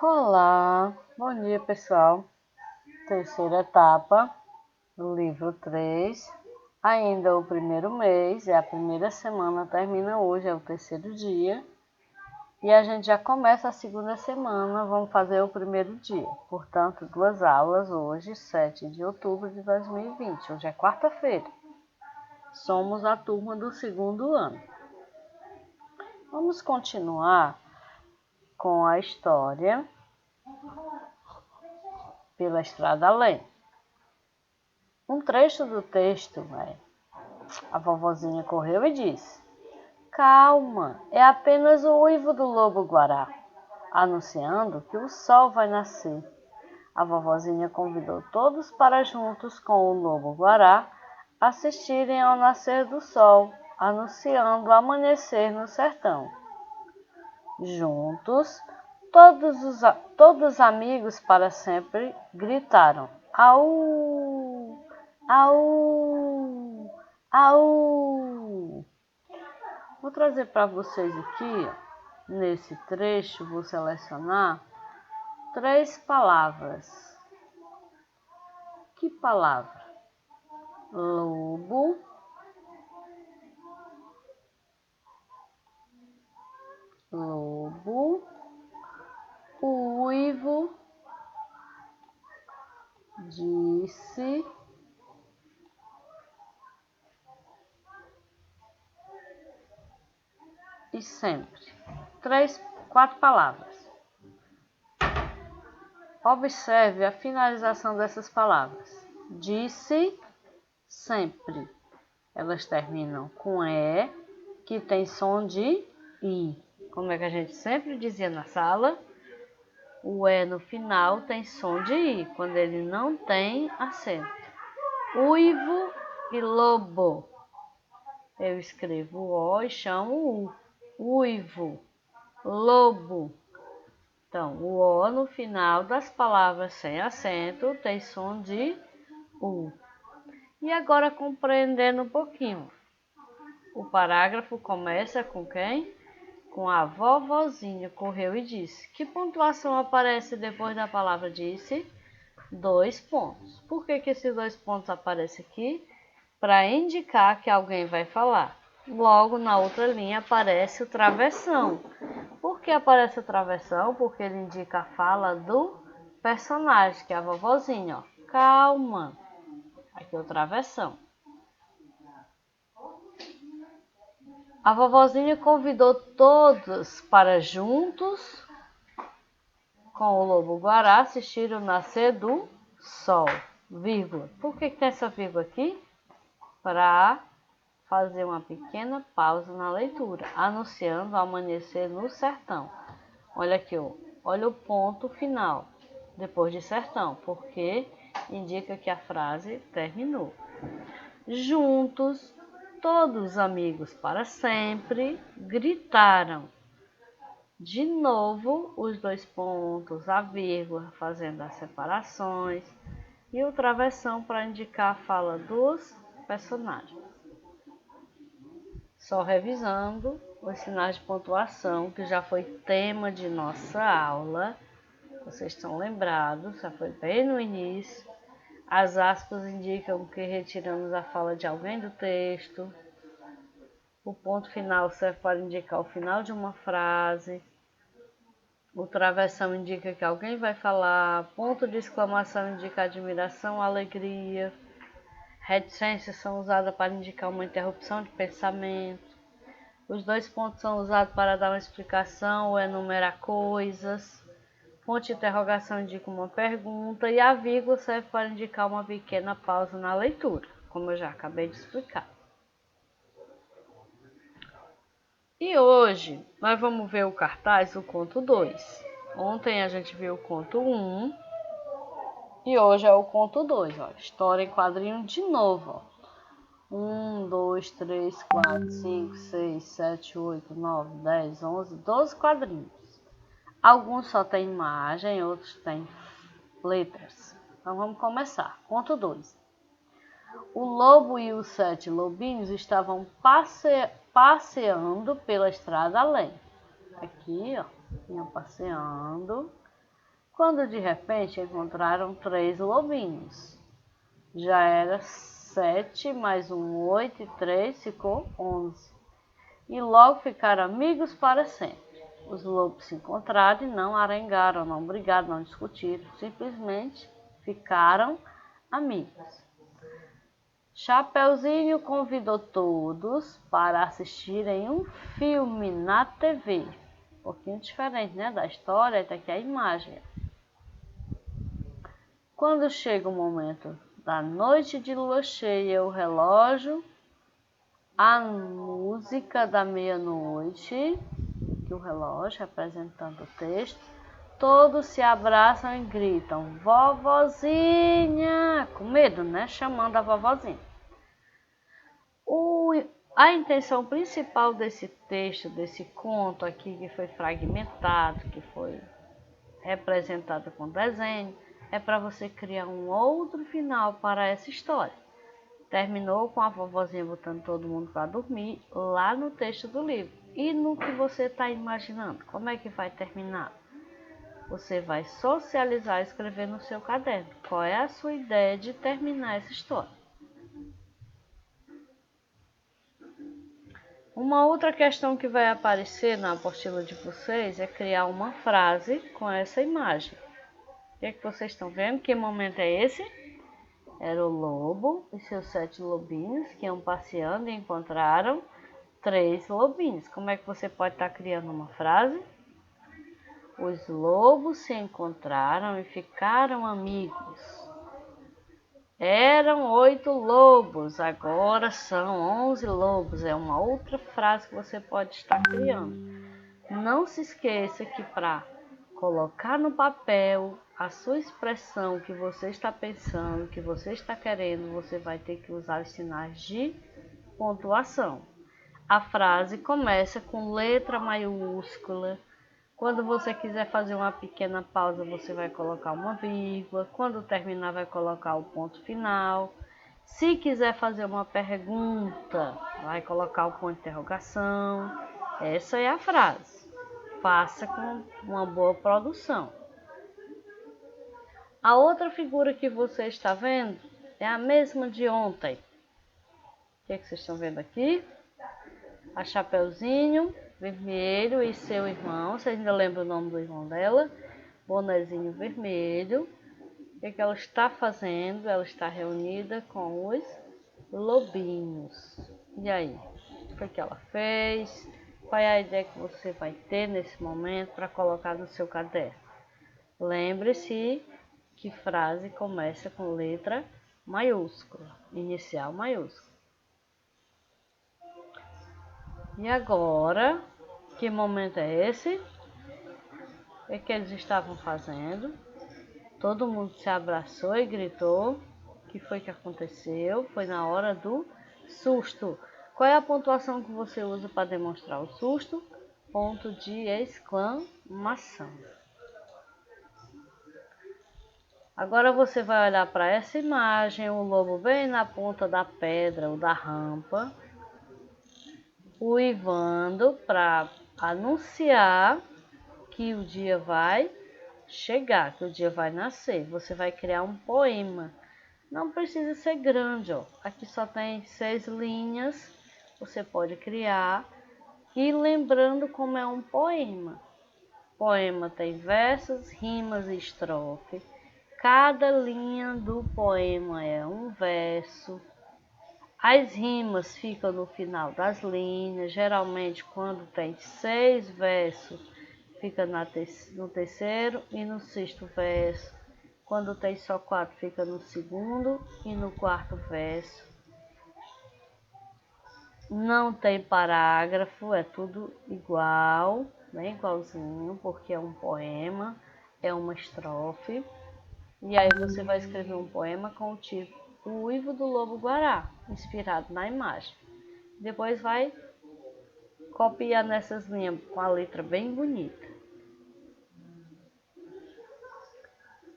Olá, bom dia pessoal. Terceira etapa do livro 3. Ainda o primeiro mês, é a primeira semana, termina hoje, é o terceiro dia. E a gente já começa a segunda semana, vamos fazer o primeiro dia. Portanto, 2 aulas hoje, 7 de outubro de 2020. Hoje é quarta-feira. Somos a turma do segundo ano. Vamos continuar com a história Pela Estrada Além. Um trecho do texto A vovozinha correu e disse: Calma, é apenas o uivo do lobo-guará, anunciando que o sol vai nascer. A vovozinha convidou todos para juntos com o lobo-guará assistirem ao nascer do sol, anunciando o amanhecer no sertão. Juntos, todos amigos para sempre gritaram: Au! Au! Au! Vou trazer para vocês aqui, nesse trecho, vou selecionar 3 palavras. Que palavra? Lobo, uivo, disse, e sempre. 4 palavras. Observe a finalização dessas palavras. Disse, sempre. Elas terminam com E, que tem som de I. Como é que a gente sempre dizia na sala? O E no final tem som de I, quando ele não tem acento. Uivo e lobo. Eu escrevo O e chamo U. Uivo, lobo. Então, o O no final das palavras sem acento tem som de U. E agora, compreendendo um pouquinho. O parágrafo começa com quem? Com a vovozinha correu e disse. Que pontuação aparece depois da palavra disse? 2 pontos. Por que esses 2 pontos aparecem aqui? Para indicar que alguém vai falar. Logo, na outra linha, aparece o travessão. Por que aparece o travessão? Porque ele indica a fala do personagem, que é a vovozinha. Calma. Aqui é o travessão. A vovozinha convidou todos para juntos com o lobo-guará assistir o nascer do sol. Vírgula. Por que tem essa vírgula aqui? Para fazer uma pequena pausa na leitura, anunciando o amanhecer no sertão. Olha aqui, olha o ponto final, depois de sertão, porque indica que a frase terminou. Juntos, todos amigos para sempre, gritaram. De novo, os 2 pontos, a vírgula, fazendo as separações, e o travessão para indicar a fala dos personagens. Só revisando os sinais de pontuação, que já foi tema de nossa aula. Vocês estão lembrados, já foi bem no início. As aspas indicam que retiramos a fala de alguém do texto. O ponto final serve para indicar o final de uma frase. O travessão indica que alguém vai falar. Ponto de exclamação indica admiração, alegria. Reticências são usadas para indicar uma interrupção de pensamento. Os 2 pontos são usados para dar uma explicação ou enumerar coisas. Ponto de interrogação indica uma pergunta e a vírgula serve para indicar uma pequena pausa na leitura, como eu já acabei de explicar. E hoje nós vamos ver o cartaz do conto 2. Ontem a gente viu o conto 1 e hoje é o conto 2. História em quadrinho de novo. 1, 2, 3, 4, 5, 6, 7, 8, 9, 10, 11, 12 quadrinhos. Alguns só tem imagem, outros têm letras. Então vamos começar. Conto 2. O lobo e os 7 lobinhos estavam passeando pela estrada além. Aqui, iam passeando quando de repente encontraram 3 lobinhos. Já era 7 mais 1, 8 e 3 ficou 11. E logo ficaram amigos para sempre. Os lobos se encontraram e não arengaram, não brigaram, não discutiram, simplesmente ficaram amigos. Chapeuzinho convidou todos para assistirem um filme na TV. Um pouquinho diferente, né, da história, até que a imagem. Quando chega o momento da noite de lua cheia, o relógio, a música da meia-noite, que o relógio representando o texto, todos se abraçam e gritam, vovozinha, com medo, né? Chamando a vovozinha. A intenção principal desse texto, desse conto aqui, que foi fragmentado, que foi representado com desenho, é para você criar um outro final para essa história. Terminou com a vovozinha botando todo mundo para dormir, lá no texto do livro. E no que você está imaginando? Como é que vai terminar? Você vai socializar e escrever no seu caderno. Qual é a sua ideia de terminar essa história? Uma outra questão que vai aparecer na apostila de vocês é criar uma frase com essa imagem. O que é que vocês estão vendo? Que momento é esse? Era o lobo e seus 7 lobinhos que iam passeando e encontraram 3 lobinhos. Como é que você pode estar criando uma frase? Os lobos se encontraram e ficaram amigos. Eram 8 lobos, agora são 11 lobos. É uma outra frase que você pode estar criando. Não se esqueça que para colocar no papel a sua expressão que você está pensando, que você está querendo, você vai ter que usar os sinais de pontuação. A frase começa com letra maiúscula. Quando você quiser fazer uma pequena pausa, você vai colocar uma vírgula. Quando terminar, vai colocar o ponto final. Se quiser fazer uma pergunta, vai colocar o ponto de interrogação. Essa é a frase. Faça com uma boa produção. A outra figura que você está vendo é a mesma de ontem. O que é que vocês estão vendo aqui? A Chapeuzinho Vermelho e seu irmão. Vocês ainda lembram o nome do irmão dela? Bonezinho Vermelho. O que é que ela está fazendo? Ela está reunida com os lobinhos. E aí? O que foi que ela fez? Qual é a ideia que você vai ter nesse momento para colocar no seu caderno? Lembre-se que frase começa com letra maiúscula, inicial maiúscula. E agora, que momento é esse? O que eles estavam fazendo? Todo mundo se abraçou e gritou. O que foi que aconteceu? Foi na hora do susto. Qual é a pontuação que você usa para demonstrar o susto? Ponto de exclamação. Agora você vai olhar para essa imagem, o lobo bem na ponta da pedra ou da rampa, uivando para anunciar que o dia vai chegar, que o dia vai nascer. Você vai criar um poema. Não precisa ser grande, ó. Aqui só tem 6 linhas. Você pode criar e lembrando como é um poema. Poema tem versos, rimas e estrofe. Cada linha do poema é um verso. As rimas ficam no final das linhas. Geralmente, quando tem 6 versos, fica no terceiro e no sexto verso. Quando tem só 4, fica no segundo e no quarto verso. Não tem parágrafo, é tudo igual, bem igualzinho, porque é um poema, é uma estrofe. E aí você vai escrever um poema com o título O Uivo do Lobo-Guará, inspirado na imagem. Depois vai copiar nessas linhas com a letra bem bonita.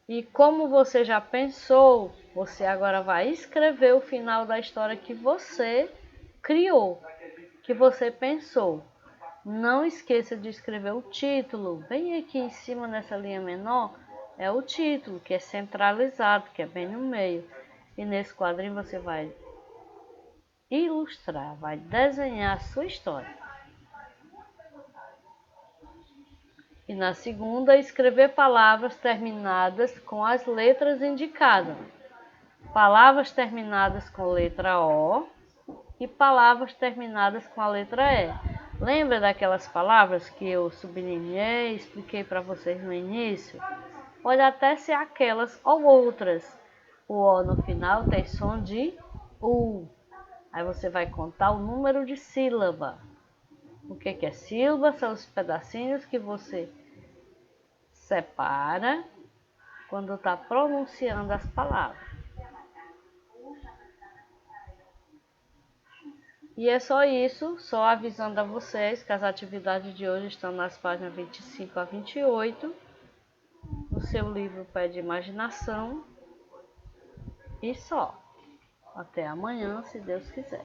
E como você já pensou, você agora vai escrever o final da história que você criou, que você pensou. Não esqueça de escrever o título, bem aqui em cima nessa linha menor, é o título, que é centralizado, que é bem no meio. E nesse quadrinho você vai ilustrar, vai desenhar a sua história. E na segunda, escrever palavras terminadas com as letras indicadas. Palavras terminadas com letra O e palavras terminadas com a letra E. Lembra daquelas palavras que eu sublinhei, expliquei para vocês no início? Pode até ser aquelas ou outras. O O no final tem som de U. Aí você vai contar o número de sílaba. O que é sílaba? São os pedacinhos que você separa quando está pronunciando as palavras. E é só isso, só avisando a vocês que as atividades de hoje estão nas páginas 25 a 28, no seu livro Pé de Imaginação. E só. Até amanhã, se Deus quiser.